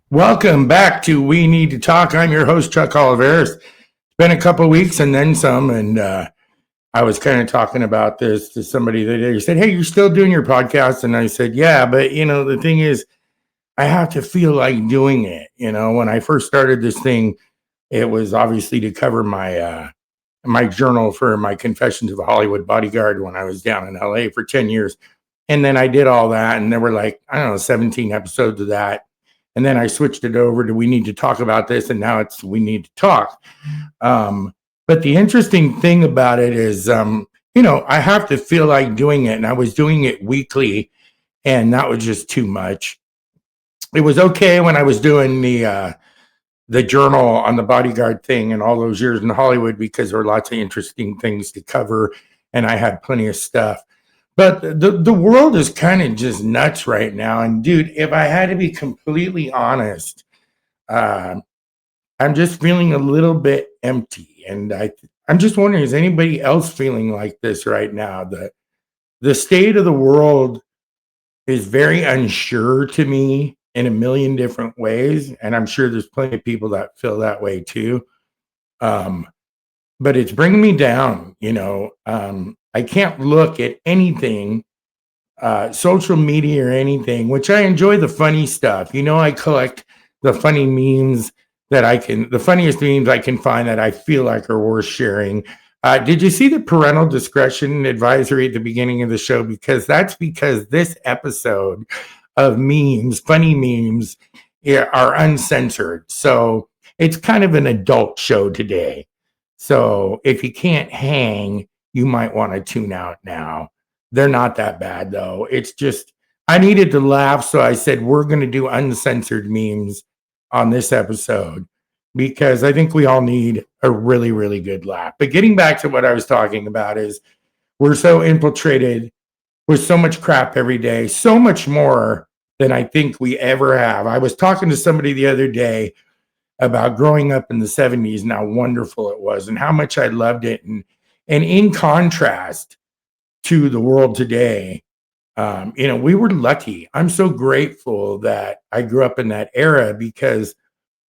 Welcome back to We Need to Talk. I'm your host, Chuck Oliveris. It's been a couple of weeks and then some, and I was kind of talking about this to somebody that they said, "Hey, you're still doing your podcast?" And I said, "Yeah, but the thing is, I have to feel like doing it." When I first started this thing, it was obviously to cover my journal for my Confessions of a Hollywood Bodyguard when I was down in LA for 10 years, and then I did all that, and there were like, I don't know, 17 episodes of that. And then I switched it over to We Need to Talk About This, and now it's We Need to Talk. But the interesting thing about it is, I have to feel like doing it, and I was doing it weekly, and that was just too much. It was okay when I was doing the journal on the bodyguard thing and all those years in Hollywood because there were lots of interesting things to cover, and I had plenty of stuff. But the world is kind of just nuts right now. And dude, if I had to be completely honest, uh, I'm just feeling a little bit empty. And I'm just wondering, is anybody else feeling like this right now? The state of the world is very unsure to me in a million different ways. And I'm sure there's plenty of people that feel that way too. Um, but it's bringing me down. I can't look at anything, social media or anything, which I enjoy the funny stuff. I collect the funny memes the funniest memes I can find that I feel like are worth sharing. Did you see the parental discretion advisory at the beginning of the show? Because this episode of memes, funny memes, are uncensored. So it's kind of an adult show today. So if you can't hang, you might want to tune out now. They're not that bad though. It's just I needed to laugh, so I said we're going to do uncensored memes on this episode because I think we all need a really, really good laugh. But getting back to what I was talking about is we're so infiltrated with so much crap every day, so much more than I think we ever have. I was talking to somebody the other day about growing up in the 70s and how wonderful it was and how much I loved it. And in contrast to the world today, we were lucky. I'm so grateful that I grew up in that era because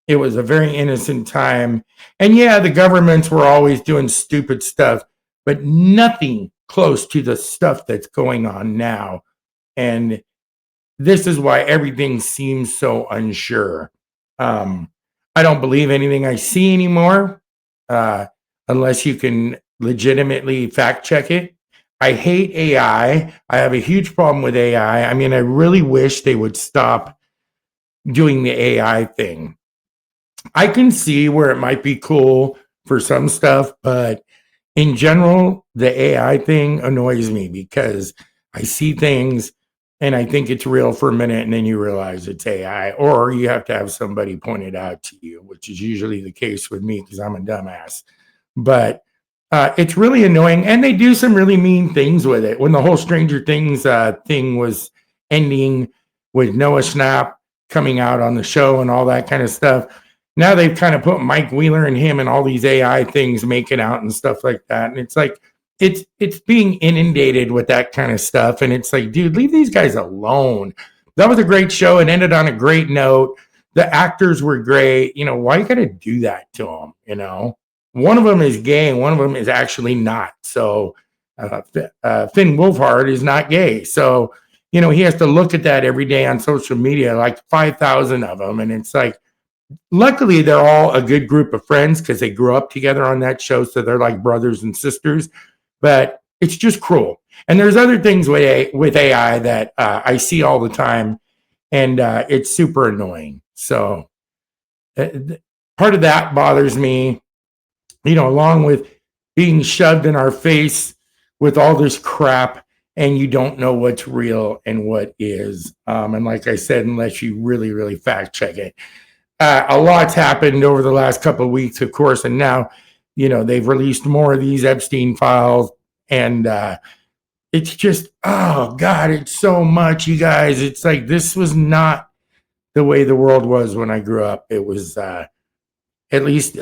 it was a very innocent time. And yeah, the governments were always doing stupid stuff, but nothing close to the stuff that's going on now. And this is why everything seems so unsure. I don't believe anything I see anymore, unless you can legitimately fact check it. I hate AI. I have a huge problem with AI. I mean, I really wish they would stop doing the AI thing. I can see where it might be cool for some stuff, but in general, the AI thing annoys me because I see things and I think it's real for a minute and then you realize it's AI, or you have to have somebody point it out to you, which is usually the case with me because I'm a dumbass. But it's really annoying, and they do some really mean things with it. When the whole Stranger Things thing was ending with Noah Schnapp coming out on the show and all that kind of stuff, now they've kind of put Mike Wheeler and him and all these AI things making out and stuff like that. And it's like, it's being inundated with that kind of stuff. And it's like, dude, leave these guys alone. That was a great show. It ended on a great note. The actors were great. Why you got to do that to them? One of them is gay and one of them is actually not. So Finn Wolfhard is not gay. So, he has to look at that every day on social media, like 5,000 of them. And it's like, luckily, they're all a good group of friends because they grew up together on that show. So they're like brothers and sisters. But it's just cruel. And there's other things with AI that I see all the time. And it's super annoying. So part of that bothers me, along with being shoved in our face with all this crap and you don't know what's real and what is. And like I said, unless you really, really fact check it. A lot's happened over the last couple of weeks, of course, and now, they've released more of these Epstein files, and it's just, oh God, it's so much, you guys. It's like, this was not the way the world was when I grew up. It was at least,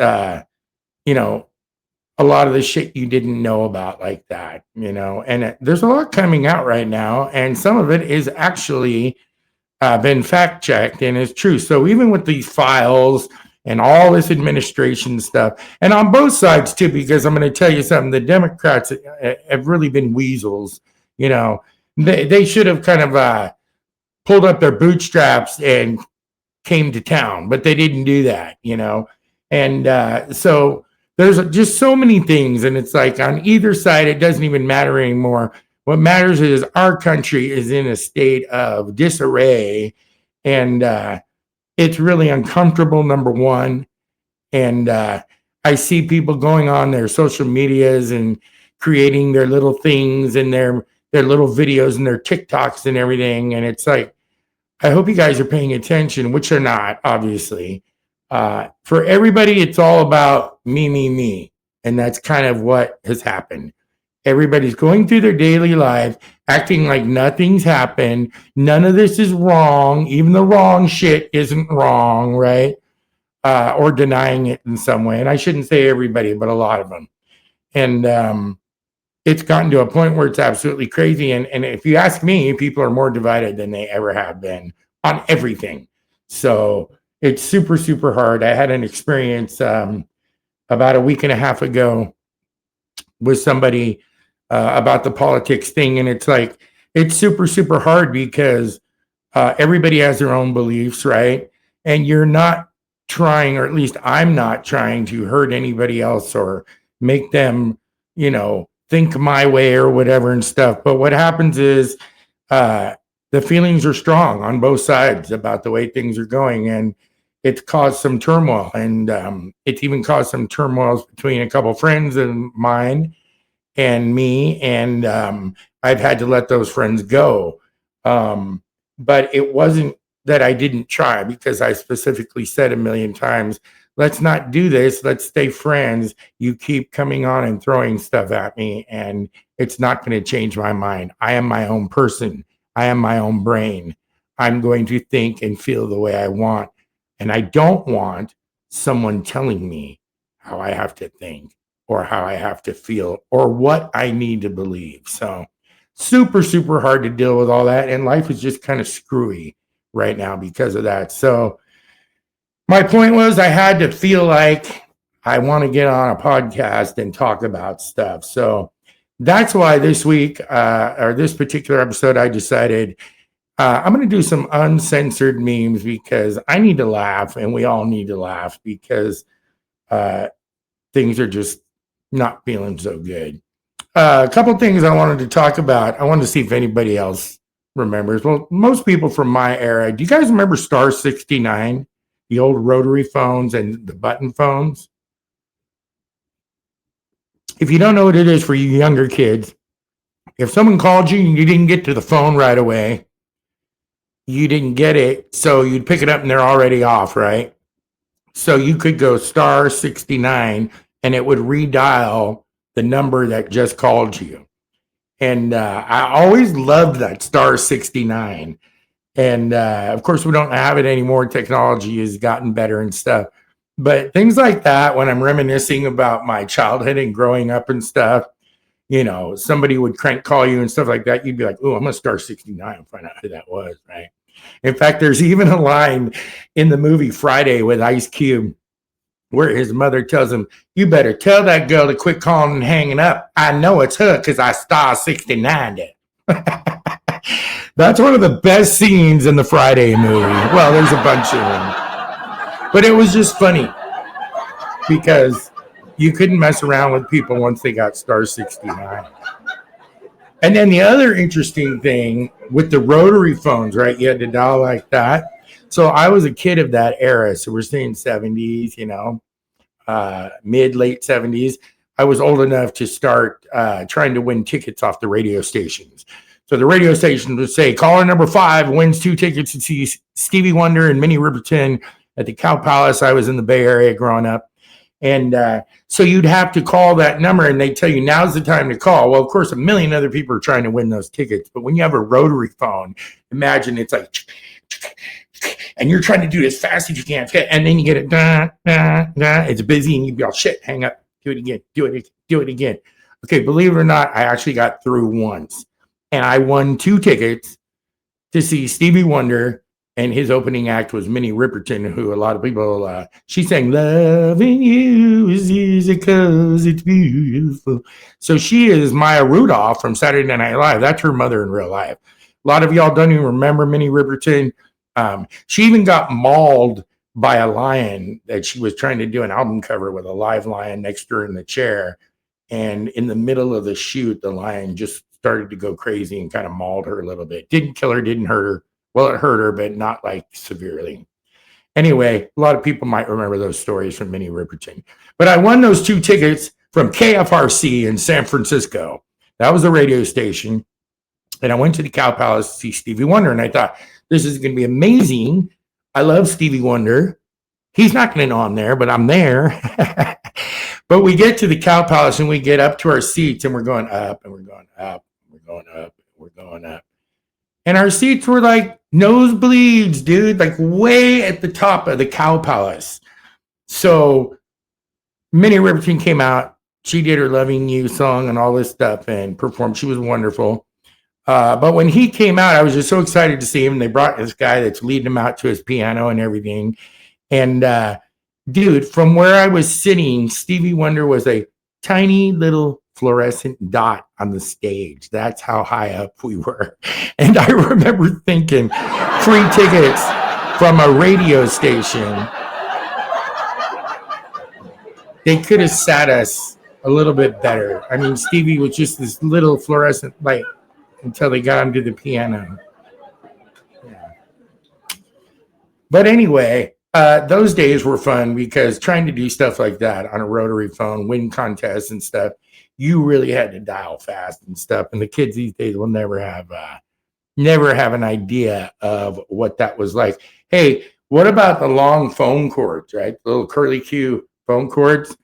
a lot of the shit you didn't know about like that, and there's a lot coming out right now, and some of it is actually been fact checked and it's true. So even with these files and all this administration stuff, and on both sides too, because I'm going to tell you something, the Democrats have really been weasels. You know, they should have kind of pulled up their bootstraps and came to town, but they didn't do that, you know. And so there's just so many things, and it's like on either side, it doesn't even matter anymore. What matters is our country is in a state of disarray, and it's really uncomfortable, number one. And I see people going on their social medias and creating their little things and their little videos and their TikToks and everything. And it's like, I hope you guys are paying attention, which are not, obviously. For everybody, it's all about me, me, me. And that's kind of what has happened. Everybody's going through their daily life, acting like nothing's happened. None of this is wrong. Even the wrong shit isn't wrong, right? Or denying it in some way. And I shouldn't say everybody, but a lot of them. And it's gotten to a point where it's absolutely crazy. And if you ask me, people are more divided than they ever have been on everything. So it's super, super hard. I had an experience about a week and a half ago with somebody about the politics thing. And it's like, it's super, super hard because everybody has their own beliefs, right? And you're not trying, or at least I'm not trying to hurt anybody else or make them, you know, think my way or whatever and stuff. But what happens is the feelings are strong on both sides about the way things are going. And it's caused some turmoil. And it's even caused some turmoils between a couple friends of mine and me. And I've had to let those friends go. But it wasn't that I didn't try, because I specifically said a million times, let's not do this. Let's stay friends. You keep coming on and throwing stuff at me, and it's not going to change my mind. I am my own person. I am my own brain. I'm going to think and feel the way I want. And I don't want someone telling me how I have to think or how I have to feel or what I need to believe. So super, super hard to deal with all that. And life is just kind of screwy right now because of that. So my point was, I had to feel like I want to get on a podcast and talk about stuff. So that's why this week, or this particular episode, I decided I'm going to do some uncensored memes because I need to laugh, and we all need to laugh because things are just not feeling so good. A couple things I wanted to talk about. I wanted to see if anybody else remembers. Well, most people from my era. Do you guys remember Star 69? The old rotary phones and the button phones? If you don't know what it is, for you younger kids, if someone called you and you didn't get to the phone right away, you didn't get it, so you'd pick it up and they're already off, right? So you could go star 69 and it would redial the number that just called you. And I always loved that star 69. And of course, we don't have it anymore. Technology has gotten better and stuff. But things like that, when I'm reminiscing about my childhood and growing up and stuff, you know, somebody would crank call you and stuff like that. You'd be like, oh, I'm going to star 69 and find out who that was, right? In fact, there's even a line in the movie Friday with Ice Cube where his mother tells him, you better tell that girl to quit calling and hanging up. I know it's her because I star 69 it. That's one of the best scenes in the Friday movie. Well, there's a bunch of them. But it was just funny because you couldn't mess around with people once they got star 69. And then the other interesting thing with the rotary phones, right? You had to dial like that. So I was a kid of that era. So we're saying 70s, you know, mid, late 70s. I was old enough to start trying to win tickets off the radio stations. So the radio station would say, caller number 5 wins 2 tickets to see Stevie Wonder and Minnie Riperton at the Cow Palace. I was in the Bay Area growing up. And so you'd have to call that number and they tell you now's the time to call. Well, of course, a million other people are trying to win those tickets. But when you have a rotary phone, imagine it's like, and you're trying to do it as fast as you can. And then you get it, it's busy and you'd be all, shit, hang up, do it again, do it again. Okay, believe it or not, I actually got through once. And I won 2 tickets to see Stevie Wonder and his opening act was Minnie Riperton, who a lot of people, she sang, "Loving you is easy 'cause it's beautiful." So she is Maya Rudolph from Saturday Night Live. That's her mother in real life. A lot of y'all don't even remember Minnie Riperton. She even got mauled by a lion that she was trying to do an album cover with a live lion next to her in the chair. And in the middle of the shoot, the lion just started to go crazy and kind of mauled her a little bit. Didn't kill her, didn't hurt her. Well, it hurt her, but not like severely. Anyway, a lot of people might remember those stories from Minnie Riperton. But I won those 2 tickets from KFRC in San Francisco. That was a radio station. And I went to the Cow Palace to see Stevie Wonder. And I thought, this is going to be amazing. I love Stevie Wonder. He's not going to know I'm there, but I'm there. But we get to the Cow Palace and we get up to our seats and we're going up and we're going up. We're going up. We're going up. And our seats were like nosebleeds, dude, like way at the top of the Cow Palace. So Minnie Riperton came out. She did her Loving You song and all this stuff and performed. She was wonderful. But when he came out, I was just so excited to see him. They brought this guy that's leading him out to his piano and everything. And dude, from where I was sitting, Stevie Wonder was a tiny little fluorescent dot on the stage. That's how high up we were. And I remember thinking, free tickets from a radio station. They could have sat us a little bit better. I mean, Stevie was just this little fluorescent light until they got him to the piano. Yeah. But anyway, those days were fun because trying to do stuff like that on a rotary phone, win contests and stuff, you really had to dial fast and stuff. And the kids these days will never have an idea of what that was like. Hey, what about the long phone cords, right? The little curly Q phone cords.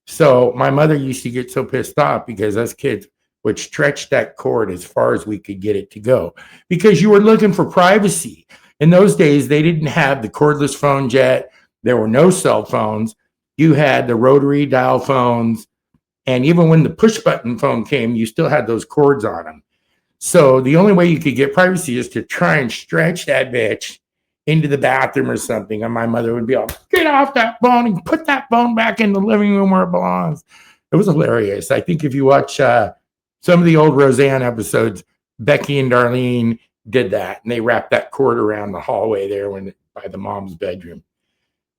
So my mother used to get so pissed off because us kids would stretch that cord as far as we could get it to go because you were looking for privacy. In those days, they didn't have the cordless phones yet. There were no cell phones. You had the rotary dial phones. And even when the push button phone came, you still had those cords on them. So the only way you could get privacy is to try and stretch that bitch into the bathroom or something. And my mother would be all, get off that phone and put that phone back in the living room where it belongs. It was hilarious. I think if you watch some of the old Roseanne episodes, Becky and Darlene did that. And they wrapped that cord around the hallway there by the mom's bedroom.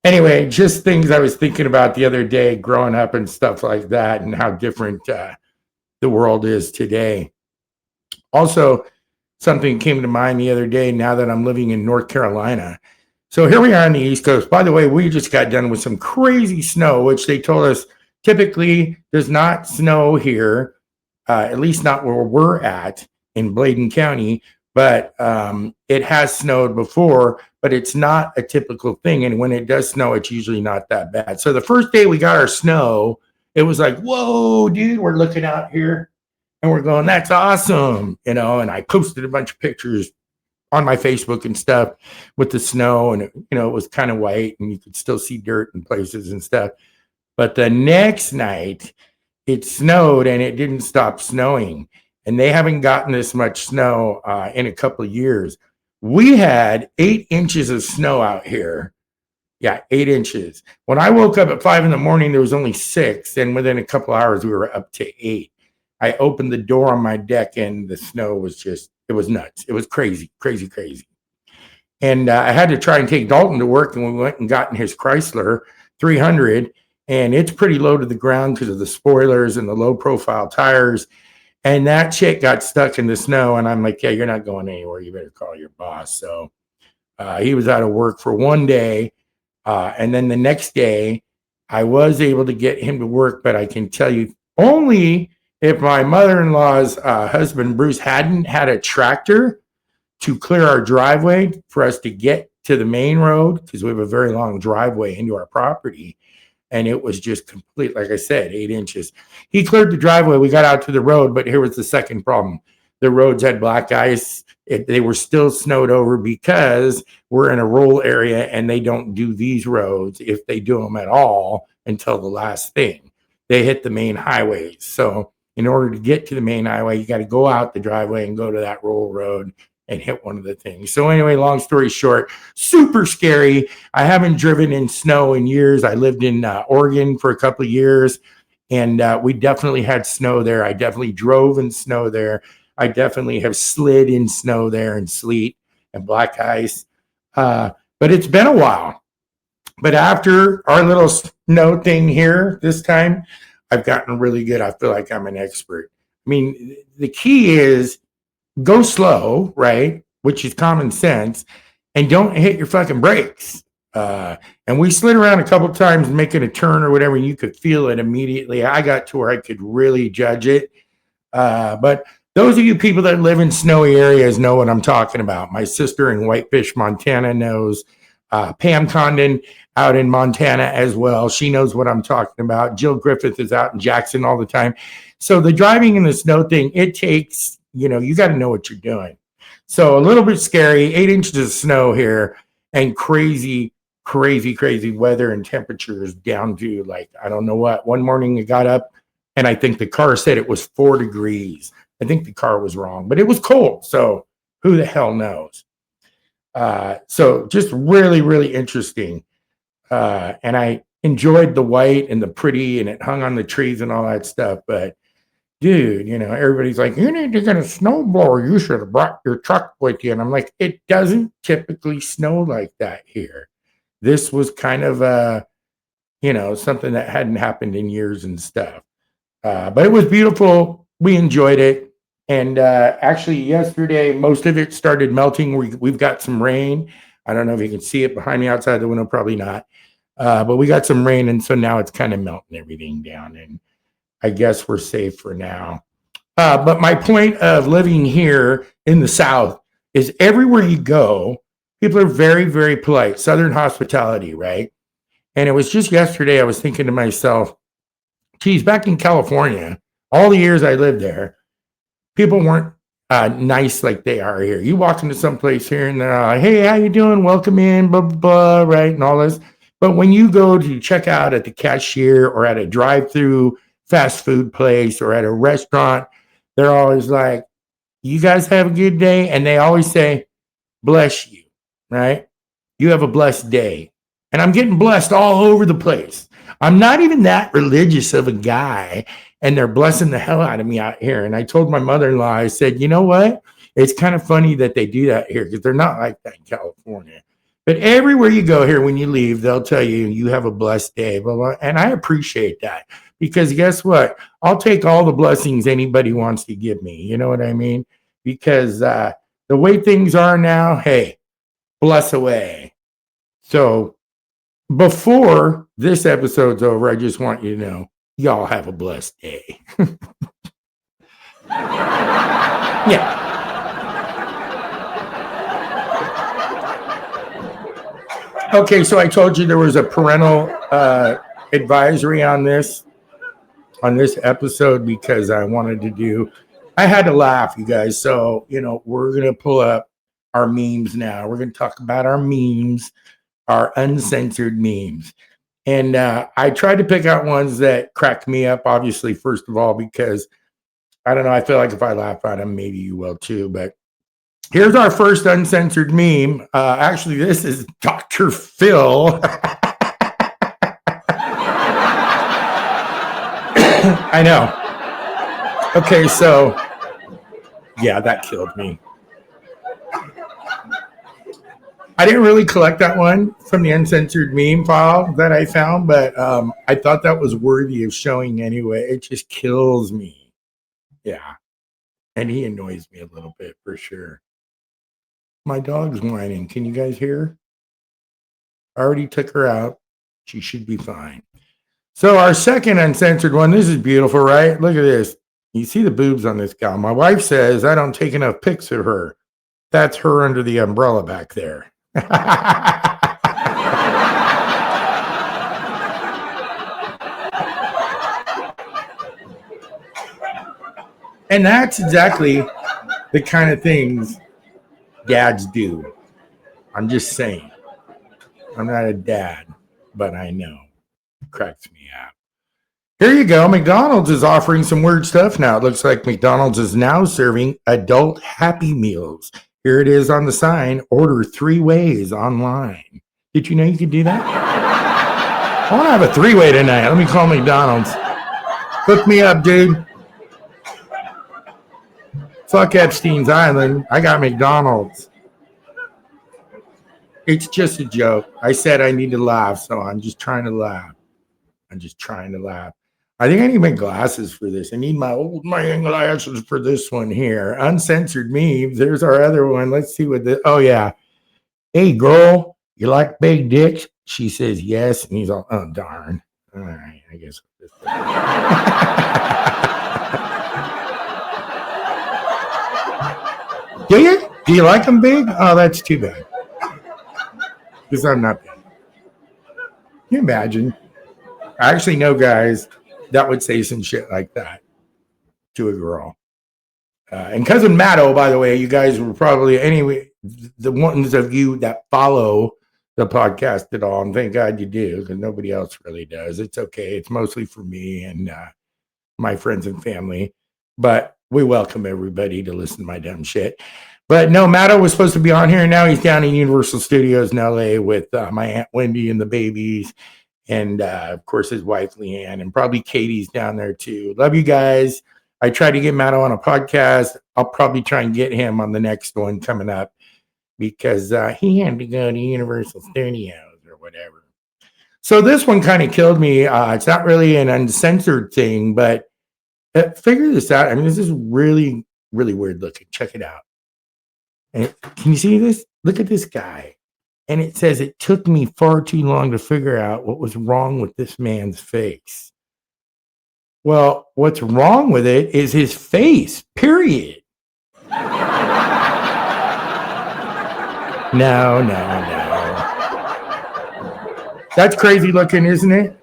Anyway, just things I was thinking about the other day growing up and stuff like that and how different the world is today. Also, something came to mind the other day now that I'm living in North Carolina. So here we are on the East Coast. By the way, we just got done with some crazy snow, which they told us typically does not snow here, at least not where we're at in Bladen County. But it has snowed before, but it's not a typical thing. And when it does snow, it's usually not that bad. So the first day we got our snow, it was like, whoa, dude, we're looking out here and we're going, that's awesome. And I posted a bunch of pictures on my Facebook and stuff with the snow. And, it was kind of white and you could still see dirt in places and stuff. But the next night it snowed and it didn't stop snowing. And they haven't gotten this much snow in a couple of years. We had 8 inches of snow out here. Yeah, 8 inches. When I woke up at 5 a.m, there was only 6. And within a couple of hours, we were up to 8. I opened the door on my deck and the snow was it was nuts. It was crazy, crazy, crazy. And I had to try and take Dalton to work. And we went and got in his Chrysler 300. And it's pretty low to the ground because of the spoilers and the low profile tires. And that chick got stuck in the snow. And I'm like, yeah, you're not going anywhere. You better call your boss. So he was out of work for one day. And then the next day, I was able to get him to work. But I can tell you, only if my mother-in-law's husband, Bruce, hadn't had a tractor to clear our driveway for us to get to the main road, because we have a very long driveway into our property. And it was just complete, like I said, 8 inches. He cleared the driveway. We got out to the road, but here was the second problem. The roads had black ice. They were still snowed over because we're in a rural area and they don't do these roads, if they do them at all, until the last thing. They hit the main highways. So in order to get to the main highway, you got to go out the driveway and go to that rural road and hit one of the things. So anyway, long story short, super scary. I haven't driven in snow in years. I lived in Oregon for a couple of years, and we definitely had snow there. I definitely drove in snow there. I definitely have slid in snow there and sleet and black ice. But it's been a while. But after our little snow thing here this time, I've gotten really good. I feel like I'm an expert. I mean, the key is go slow, right? Which is common sense, and don't hit your fucking brakes. And we slid around a couple times making a turn or whatever, and you could feel it immediately. I got to where I could really judge it. But those of you people that live in snowy areas know what I'm talking about. My sister in Whitefish, Montana knows. Pam Condon out in Montana as well. She knows what I'm talking about. Jill Griffith is out in Jackson all the time. So the driving in the snow thing, it takes, you got to know what you're doing. So a little bit scary, 8 inches of snow here and crazy weather and temperatures down to like, I don't know what. One morning I got up and I think the car said it was 4 degrees. I think the car was wrong, but it was cold. So who the hell knows? So just really interesting. And I enjoyed the white and the pretty, and it hung on the trees and all that stuff. But dude, everybody's like, you need to get a snowblower. You should have brought your truck with you. And I'm like, it doesn't typically snow like that here. This was kind of something that hadn't happened in years and stuff. But it was beautiful. We enjoyed it. And actually yesterday, most of it started melting. We've got some rain. I don't know if you can see it behind me outside the window, probably not. But we got some rain, and so now it's kind of melting everything down. And I guess we're safe for now. But my point of living here in the South is everywhere you go, people are very, very polite. Southern hospitality, right? And it was just yesterday I was thinking to myself, geez, back in California, all the years I lived there, people weren't nice like they are here. You walk into some place here and they're like, hey, how you doing? Welcome in, blah, blah, blah, right? And all this. But when you go to check out at the cashier or at a drive-through fast food place or at a restaurant, they're always like, you guys have a good day? And they always say, bless you, right? You have a blessed day. And I'm getting blessed all over the place. I'm not even that religious of a guy, and they're blessing the hell out of me out here. And I told my mother-in-law, I said, you know what? It's kind of funny that they do that here because they're not like that in California. But everywhere you go here, when you leave, they'll tell you, you have a blessed day, blah, blah. And I appreciate that because guess what? I'll take all the blessings anybody wants to give me. You know what I mean? Because the way things are now, hey, bless away. So before this episode's over, I just want you to know, y'all have a blessed day. Yeah. Okay, so I told you there was a parental advisory on this episode because I had to laugh, you guys. So, we're going to pull up our memes now. We're going to talk about our memes, our uncensored memes. And I tried to pick out ones that cracked me up, obviously, first of all, because I don't know, I feel like if I laugh at them, maybe you will too. But here's our first uncensored meme. Actually, this is Dr. Phil. I know. Okay, so, yeah, that killed me. I didn't really collect that one from the uncensored meme file that I found, but I thought that was worthy of showing anyway. It just kills me. Yeah. And he annoys me a little bit for sure. My dog's whining. Can you guys hear? I already took her out. She should be fine. So our second uncensored one, this is beautiful, right? Look at this. You see the boobs on this gal. My wife says I don't take enough pics of her. That's her under the umbrella back there. And that's exactly the kind of things dads do. I'm just saying. I'm not a dad, but I know. It cracks me up. Here you go. McDonald's is offering some weird stuff now. It looks like McDonald's is now serving adult Happy Meals. Here it is on the sign. Order 3 ways online. Did you know you could do that? I want to have a 3-way tonight. Let me call McDonald's. Hook me up, dude. Fuck Epstein's Island. I got McDonald's. It's just a joke. I said I need to laugh, so I'm just trying to laugh. I think I need my glasses for this. I need my old man glasses for this one here. Uncensored Memes. There's our other one. Let's see what the. Oh, yeah. Hey, girl, you like big dicks? She says yes. And he's all, oh, darn. All right, I guess. Do you? Do you like them big? Oh, that's too bad. Because I'm not big. Can you imagine? I actually know guys that would say some shit like that to a girl. And cousin Matto, by the way, you guys were probably, anyway, the ones of you that follow the podcast at all, and thank God you do, because nobody else really does. It's okay. It's mostly for me and my friends and family. But we welcome everybody to listen to my dumb shit. But no, Matto was supposed to be on here. Now he's down in Universal Studios in LA with my Aunt Wendy and the babies. And, of course, his wife, Leanne, and probably Katie's down there, too. Love you guys. I tried to get Matto on a podcast. I'll probably try and get him on the next one coming up because he had to go to Universal Studios or whatever. So this one kind of killed me. It's not really an uncensored thing, but figure this out. I mean, this is really, really weird looking. Check it out. And can you see this? Look at this guy. And it says, it took me far too long to figure out what was wrong with this man's face. Well, what's wrong with it is his face, period. No. That's crazy looking, isn't it?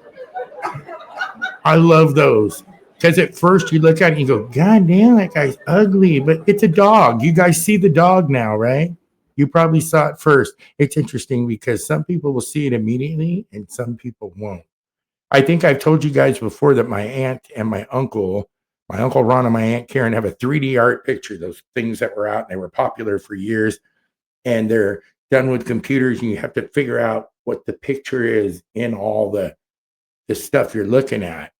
I love those. Because at first you look at it and you go, God damn, that guy's ugly. But it's a dog. You guys see the dog now, right? You probably saw it first. It's interesting because some people will see it immediately and some people won't. I think I've told you guys before that my aunt and my uncle Ron and my aunt Karen have a 3D art picture, those things that were out and they were popular for years. And they're done with computers and you have to figure out what the picture is in all the stuff you're looking at.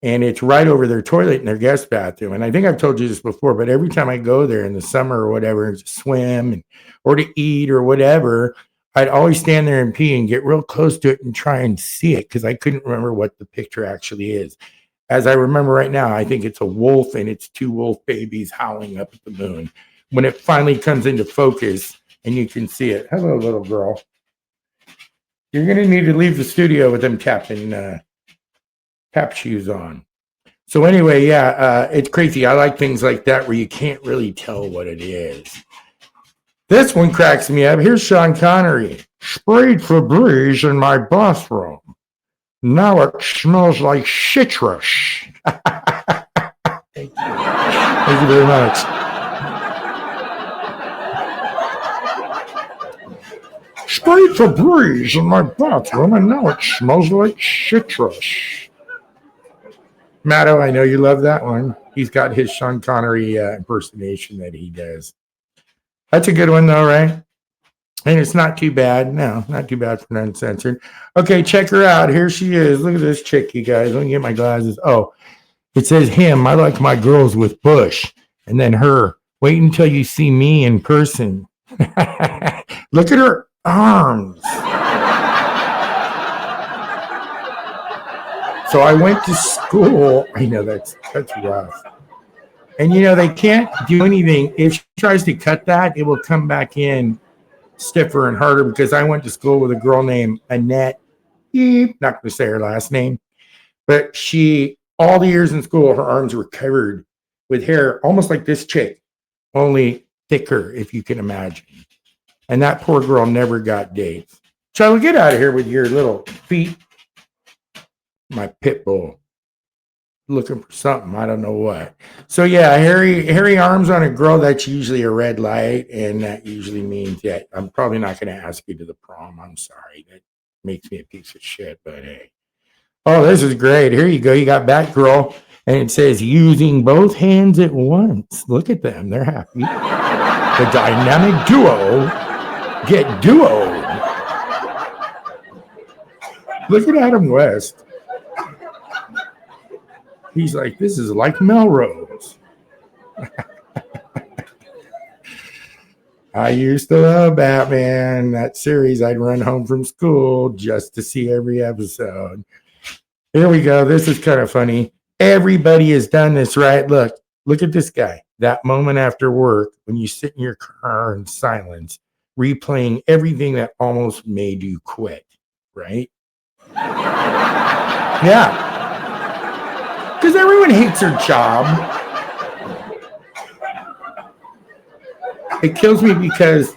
And it's right over their toilet in their guest bathroom. And I think I've told you this before, but every time I go there in the summer or whatever, to swim or to eat or whatever, I'd always stand there and pee and get real close to it and try and see it because I couldn't remember what the picture actually is. As I remember right now, I think it's a wolf and it's 2 wolf babies howling up at the moon. When it finally comes into focus and you can see it. Hello, little girl. You're going to need to leave the studio with them tap shoes on. So anyway, it's crazy. I like things like that where you can't really tell what it is. This one cracks me up. Here's Sean Connery. Sprayed Febreze in my bathroom. Now it smells like citrus. Thank you. Thank you very much. Sprayed Febreze in my bathroom and now it smells like citrus. Matto, I know you love that one. He's got his Sean Connery impersonation that he does. That's a good one, though, right? And it's not too bad. No, not too bad for Uncensored. Okay, check her out. Here she is. Look at this chick, you guys. Let me get my glasses. Oh, it says him. I like my girls with bush. And then her. Wait until you see me in person. Look at her arms. So I went to school. I know that's rough. And, they can't do anything. If she tries to cut that, it will come back in stiffer and harder because I went to school with a girl named Annette. Not going to say her last name. But all the years in school, her arms were covered with hair, almost like this chick, only thicker, if you can imagine. And that poor girl never got dates. So get out of here with your little feet. My pit bull looking for something. I don't know what. So hairy arms on a girl, that's usually a red light. And that usually means that I'm probably not going to ask you to the prom. I'm sorry. That makes me a piece of shit, but hey. Oh, this is great. Here you go. You got Batgirl and it says using both hands at once. Look at them. They're happy. The dynamic duo get duoed. Look at Adam West. He's like, this is like Melrose. I used to love Batman, that series. I'd run home from school just to see every episode. Here we go. This is kind of funny. Everybody has done this, right? Look at this guy. That moment after work when you sit in your car in silence, replaying everything that almost made you quit, right? Yeah. Because everyone hates their job. It kills me because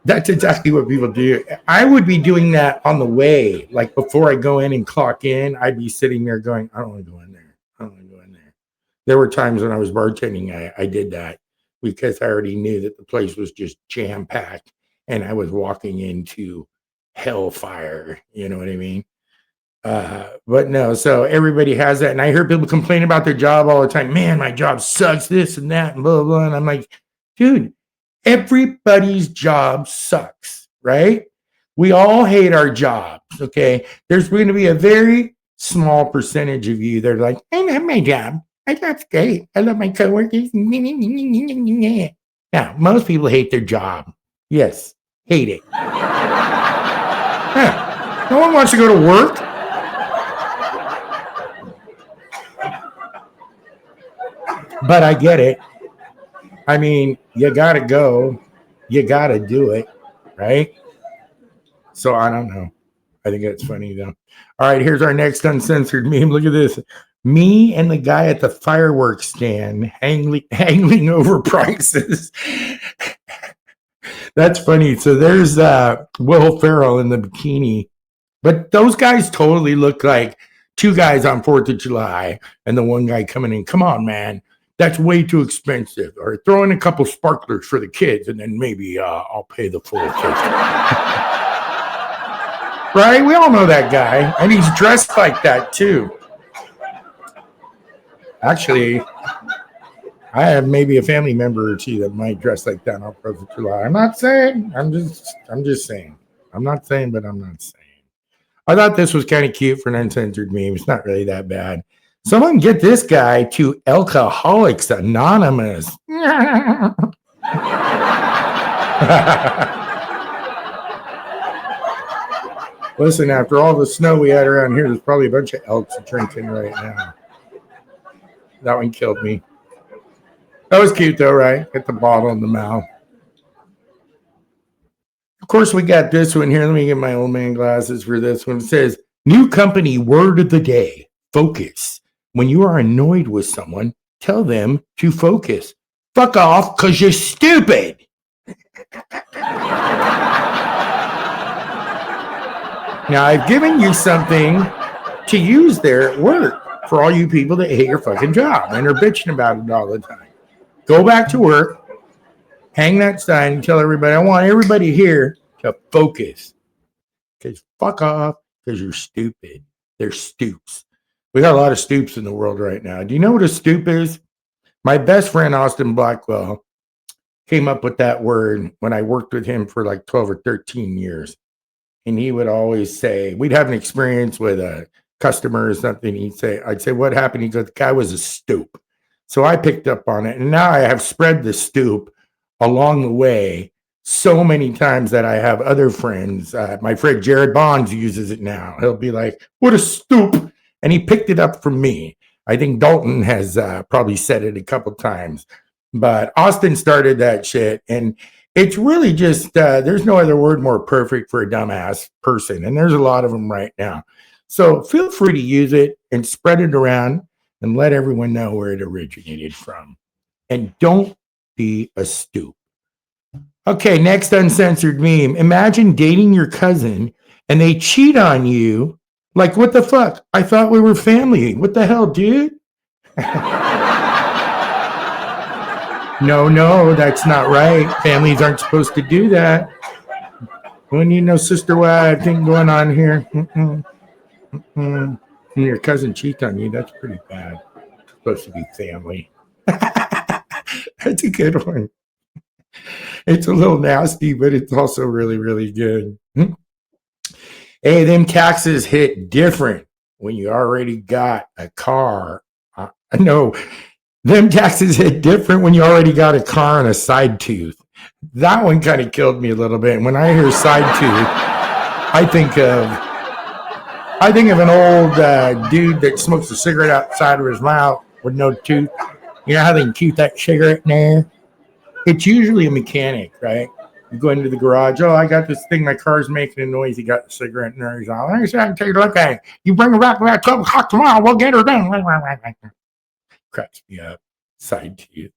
that's exactly what people do. I would be doing that on the way. Like before I go in and clock in, I'd be sitting there going, I don't want to go in there. I don't want to go in there. There were times when I was bartending, I did that because I already knew that the place was just jam-packed and I was walking into hellfire. You know what I mean? But no, so everybody has that. And I hear people complain about their job all the time. Man, my job sucks, this and that, and blah, blah, blah. And I'm like, dude, everybody's job sucks, right? We all hate our jobs, okay? There's going to be a very small percentage of you that are like, I love my job. My job's great. I love my coworkers. Now, most people hate their job. Yes, hate it. Yeah. No one wants to go to work. But I get it. I mean, you got to go. You got to do it, right? So I don't know. I think that's funny, though. All right, here's our next uncensored meme. Look at this. Me and the guy at the fireworks stand haggling over prices. That's funny. So there's Will Ferrell in the bikini. But those guys totally look like two guys on 4th of July and the one guy coming in. Come on, man. That's way too expensive. Or throw in a couple sparklers for the kids, and then maybe I'll pay the full 50. Right? We all know that guy. And he's dressed like that, too. Actually, I have maybe a family member or two that might dress like that on 4th of July. I'm not saying. I'm just saying. I'm not saying, but I'm not saying. I thought this was kind of cute for an uncensored meme. It's not really that bad. Someone get this guy to Alcoholics Anonymous. Listen, after all the snow we had around here, there's probably a bunch of elks drinking right now. That one killed me. That was cute though, right? Get the bottle in the mouth. Of course, we got this one here. Let me get my old man glasses for this one. It says, new company word of the day, focus. When you are annoyed with someone, tell them to focus. Fuck off, because you're stupid. Now, I've given you something to use there at work for all you people that hate your fucking job and are bitching about it all the time. Go back to work, hang that sign, and tell everybody, I want everybody here to focus. Because fuck off, because you're stupid. They're stoops. We got a lot of stoops in the world right now. Do you know what a stoop is? My best friend, Austin Blackwell, came up with that word when I worked with him for like 12 or 13 years. And he would always say, we'd have an experience with a customer or something. I'd say, what happened? He goes, the guy was a stoop. So I picked up on it. And now I have spread the stoop along the way so many times that I have other friends. My friend Jared Bonds uses it now. He'll be like, what a stoop. And he picked it up from me. I think Dalton has probably said it a couple times. But Austin started that shit. And it's really just, there's no other word more perfect for a dumbass person. And there's a lot of them right now. So feel free to use it and spread it around and let everyone know where it originated from. And don't be a stoop. Okay, next uncensored meme. Imagine dating your cousin and they cheat on you. Like, what the fuck? I thought we were family. What the hell, dude? No, that's not right. Families aren't supposed to do that. We need no sister wife thing going on here. And your cousin cheats on you. That's pretty bad. It's supposed to be family. That's a good one. It's a little nasty, but it's also really, really good. Hey, them taxes hit different when you already got a car. No, them taxes hit different when you already got a car and a side tooth. That one kind of killed me a little bit. When I hear side tooth, I think of an old dude that smokes a cigarette outside of his mouth with no tooth. You know how they can keep that cigarette in there? It's usually a mechanic, right? You go into the garage. Oh, I got this thing. My car's making a noise. He got the cigarette in there. He's all, I can take a look at it. You bring her back about 12 o'clock tomorrow. We'll get her done. Cracks me up. Side tooth.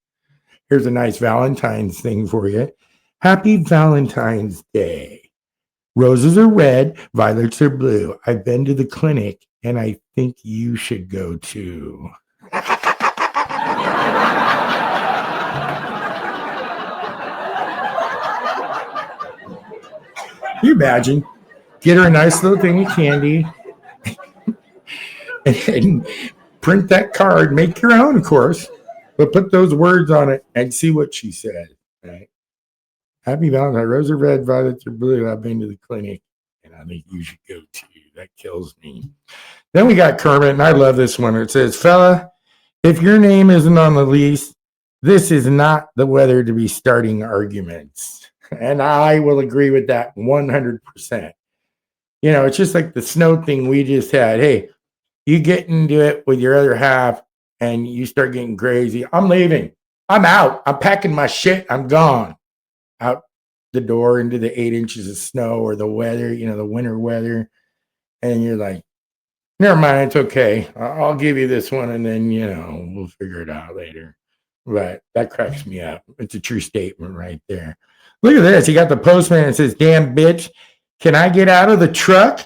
Here's a nice Valentine's thing for you. Happy Valentine's Day. Roses are red, violets are blue. I've been to the clinic, and I think you should go too. Can you imagine? Get her a nice little thing of candy and print that card. Make your own, of course, but put those words on it and see what she said. Right? Happy Valentine. Roses are red, violets are blue. I've been to the clinic, and I think you should go too. That kills me. Then we got Kermit, and I love this one. It says, fella, if your name isn't on the lease, this is not the weather to be starting arguments. And I will agree with that 100%. You know, it's just like the snow thing we just had. Hey, you get into it with your other half and you start getting crazy. I'm leaving. I'm out. I'm packing my shit. I'm gone. Out the door into the 8 inches of snow or the weather, you know, the winter weather. And you're like, never mind. It's okay. I'll give you this one. And then, you know, we'll figure it out later. But that cracks me up. It's a true statement right there. Look at this. You got the postman that says, damn bitch, can I get out of the truck?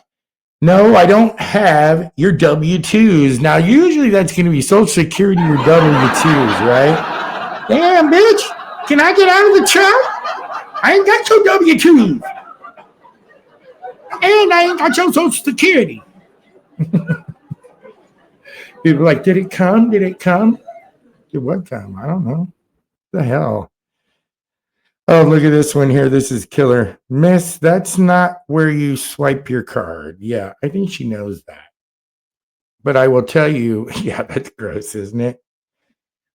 No, I don't have your W-2s. Now, usually that's going to be Social Security or W-2s, right? Damn bitch, can I get out of the truck? I ain't got your W-2s. And I ain't got your Social Security. People are like, did it come? Did it come? Did what come? I don't know. What the hell? Oh, look at this one here. This is killer. Miss, that's not where you swipe your card. Yeah, I think she knows that. But I will tell you, yeah, that's gross, isn't it?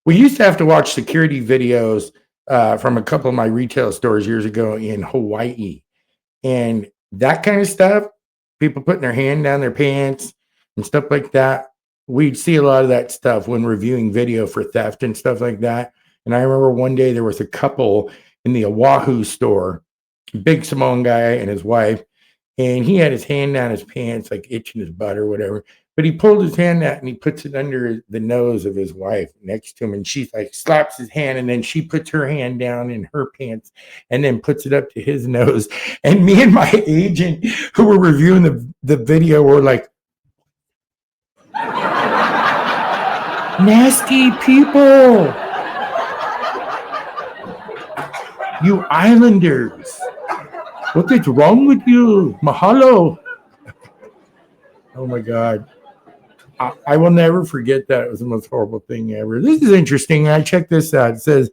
We used to have to watch security videos from a couple of my retail stores years ago in Hawaii. And that kind of stuff, people putting their hand down their pants and stuff like that. We'd see a lot of that stuff when reviewing video for theft and stuff like that. And I remember one day there was a couple in the Oahu store, big Samoan guy and his wife, and he had his hand down his pants, like itching his butt or whatever. But he pulled his hand out and he puts it under the nose of his wife next to him, and she's like slaps his hand, and then she puts her hand down in her pants and then puts it up to his nose. And me and my agent who were reviewing the video were like, nasty people. You islanders. What is wrong with you? Mahalo. Oh my God. I will never forget that. It was the most horrible thing ever. This is interesting. I checked this out. It says,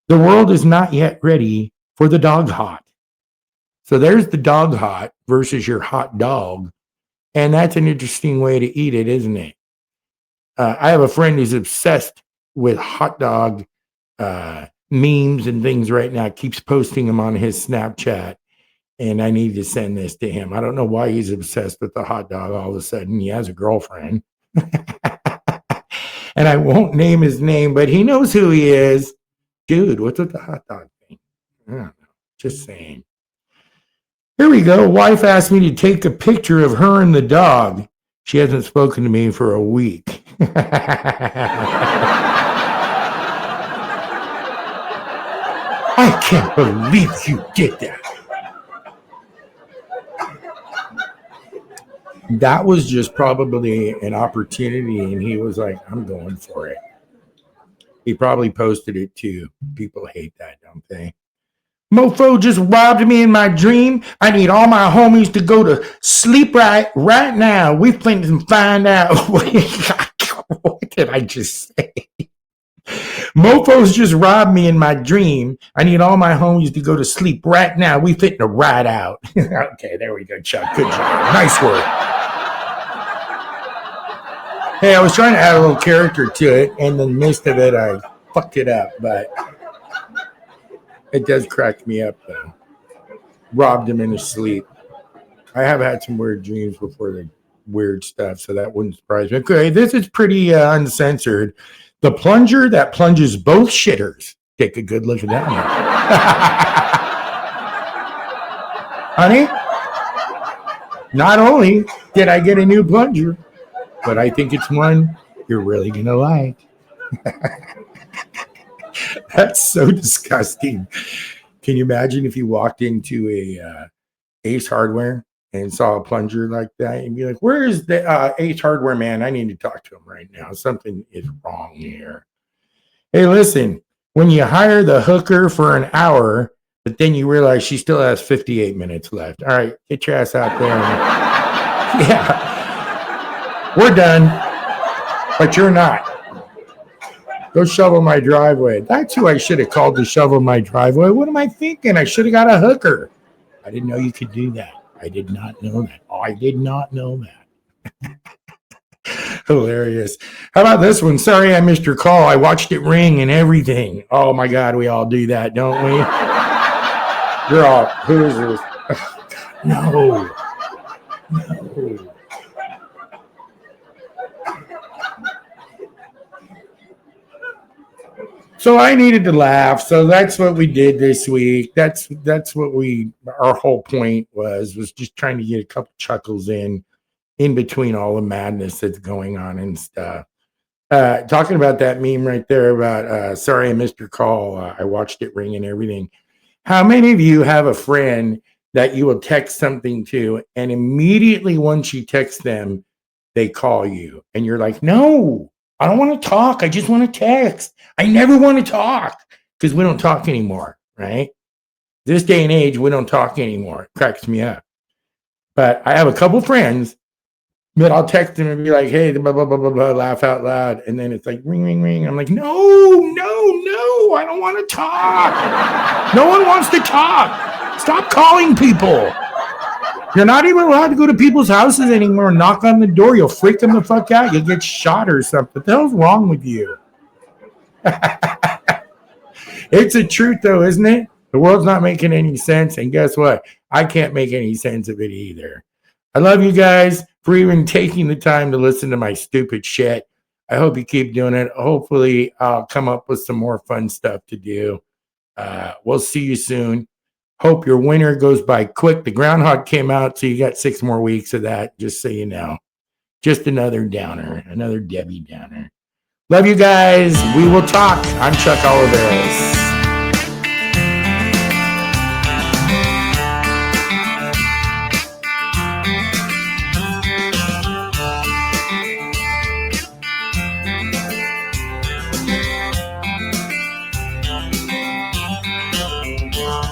the world is not yet ready for the dog hot. So there's the dog hot versus your hot dog. And that's an interesting way to eat it, isn't it? I have a friend who's obsessed with hot dog memes and things right now, keeps posting them on his Snapchat, and I need to send this to him. I don't know why he's obsessed with the hot dog all of a sudden. He has a girlfriend. And I won't name his name, but he knows who he is. Dude, what's with the hot dog thing? I don't know. Just saying. Here we go. Wife asked me to take a picture of her and the dog. She hasn't spoken to me for a week. I can't believe you did that. That was just probably an opportunity, and he was like, I'm going for it. He probably posted it too. People hate that, don't they? Mofo just robbed me in my dream. I need all my homies to go to sleep right now. We finna find out. What did I just say? Mofos just robbed me in my dream. I need all my homies to go to sleep right now. We fitting to ride out. Okay, there we go, Chuck. Good job. Nice work. Hey, I was trying to add a little character to it, and in the midst of it, I fucked it up, but it does crack me up, though. Robbed him in his sleep. I have had some weird dreams before, the weird stuff, so that wouldn't surprise me. Okay, this is pretty uncensored. The plunger that plunges both shitters. Take a good look at that one. Honey, not only did I get a new plunger, but I think it's one you're really going to like. That's so disgusting. Can you imagine if you walked into a Ace Hardware and saw a plunger like that and be like, where is the Ace Hardware man? I need to talk to him right now. Something is wrong here. Hey, listen, when you hire the hooker for an hour, but then you realize she still has 58 minutes left. All right, get your ass out there. Yeah, we're done, but you're not. Go shovel my driveway. That's who I should have called to shovel my driveway. What am I thinking? I should have got a hooker. I didn't know you could do that. I did not know that. Oh, I did not know that. Hilarious. How about this one? Sorry I missed your call. I watched it ring and everything. Oh my God, we all do that, don't we? You're all, who is this? No. No. So I needed to laugh. So that's what we did this week. That's what our whole point was just trying to get a couple chuckles in between all the madness that's going on and stuff. Talking about that meme right there about sorry I missed your call. I watched it ring and everything. How many of you have a friend that you will text something to and immediately once you text them, they call you and you're like, no, I don't want to talk. I just want to text. I never want to talk because we don't talk anymore, right? This day and age, we don't talk anymore. It cracks me up. But I have a couple friends that I'll text them and be like, hey, blah, blah, blah, blah, blah, laugh out loud. And then it's like, ring, ring, ring. I'm like, no, I don't want to talk. No one wants to talk. Stop calling people. You're not even allowed to go to people's houses anymore and knock on the door. You'll freak them the fuck out. You'll get shot or something. What the hell's wrong with you? It's a truth, though, isn't it? The world's not making any sense. And guess what? I can't make any sense of it either. I love you guys for even taking the time to listen to my stupid shit. I hope you keep doing it. Hopefully, I'll come up with some more fun stuff to do. We'll see you soon. Hope your winter goes by quick. The groundhog came out, so you got 6 more weeks of that, just so you know. Just another downer, another Debbie Downer. Love you guys. We will talk. I'm Chuck Oliveros.